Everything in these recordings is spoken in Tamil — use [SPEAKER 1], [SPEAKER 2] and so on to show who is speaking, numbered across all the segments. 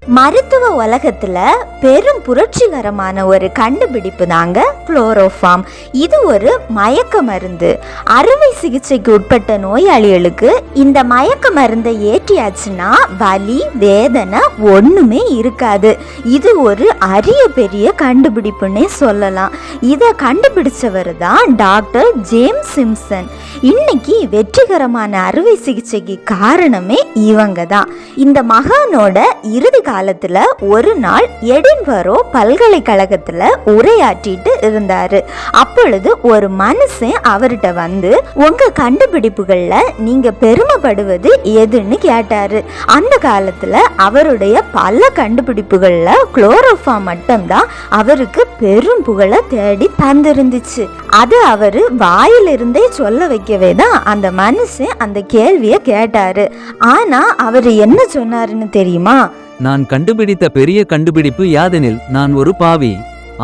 [SPEAKER 1] மருத்துவ உலகத்துல பெரும் புரட்சிகரமான ஒரு கண்டுபிடிப்பு தாங்க குளோரோஃபார்ம். இது ஒரு மயக்க மருந்து. அறுவை சிகிச்சைக்கு உட்பட்ட நோயாளிகளுக்கு இந்த மயக்க மருந்தை ஏற்றியாச்சுன்னா வலி வேதனை ஒண்ணுமே இருக்காது. இது ஒரு அரிய பெரிய கண்டுபிடிப்புன்னே சொல்லலாம். இதை கண்டுபிடிச்சவர் தான் டாக்டர் ஜேம்ஸ் சிம்சன். இன்னைக்கு வெற்றிகரமான அறுவை சிகிச்சைக்கு காரணமே இவங்க தான். இந்த மகானோட இறுதி காலத்துல ஒரு நாள் எடின்பரோ பல்கலைக்கழகத்துல உரையாற்றிட்டு இருந்தாரு. அப்பொழுது ஒரு மனுஷன் அவர்கிட்ட வந்து, உங்க கண்டுபிடிப்புகள்ல நீங்க பெருமைப்படுவது எதுன்னு கேட்டாரு. அந்த காலத்துல அவருடைய பல கண்டுபிடிப்புகள்ல குளோரோஃபார்ம் மட்டும்தான் அவருக்கு பெரும் புகழை தேடி தந்திருந்துச்சு. அது அவரு வாயிலிருந்தே சொல்ல வைக்கவே தான் அந்த மனுஷன் அந்த கேள்வியை கேட்டாரு. ஆனா அவரு என்ன சொன்னாருன்னு தெரியுமா?
[SPEAKER 2] நான் கண்டுபிடித்த பெரிய கண்டுபிடிப்பு யாதெனில், நான் ஒரு பாவி,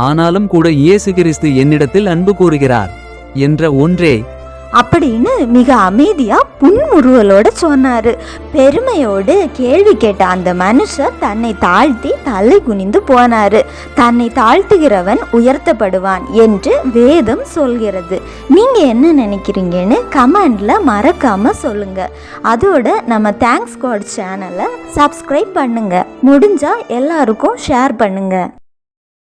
[SPEAKER 2] ஆனாலும் கூட இயேசு கிறிஸ்து என்னிடத்தில் அன்பு கூறுகிறார் என்ற ஒன்றே
[SPEAKER 1] அப்படின்னு மிக அமைதியா புன்முறுவலோட சொன்னாரு. பெருமையோடு கேள்வி கேட்ட அந்த மனுஷர் தன்னை தாழ்த்தி தலை குனிந்து போனாரு. தன்னை தாழ்த்துகிறவன் உயர்த்தப்படுவான் என்று வேதம் சொல்கிறது. நீங்க என்ன நினைக்கிறீங்கன்னு கமெண்ட்ல மறக்காம சொல்லுங்க. அதோட நம்ம தேங்க்ஸ் காட் சேனலை சப்ஸ்கிரைப் பண்ணுங்க. முடிஞ்சா எல்லாருக்கும் ஷேர் பண்ணுங்க.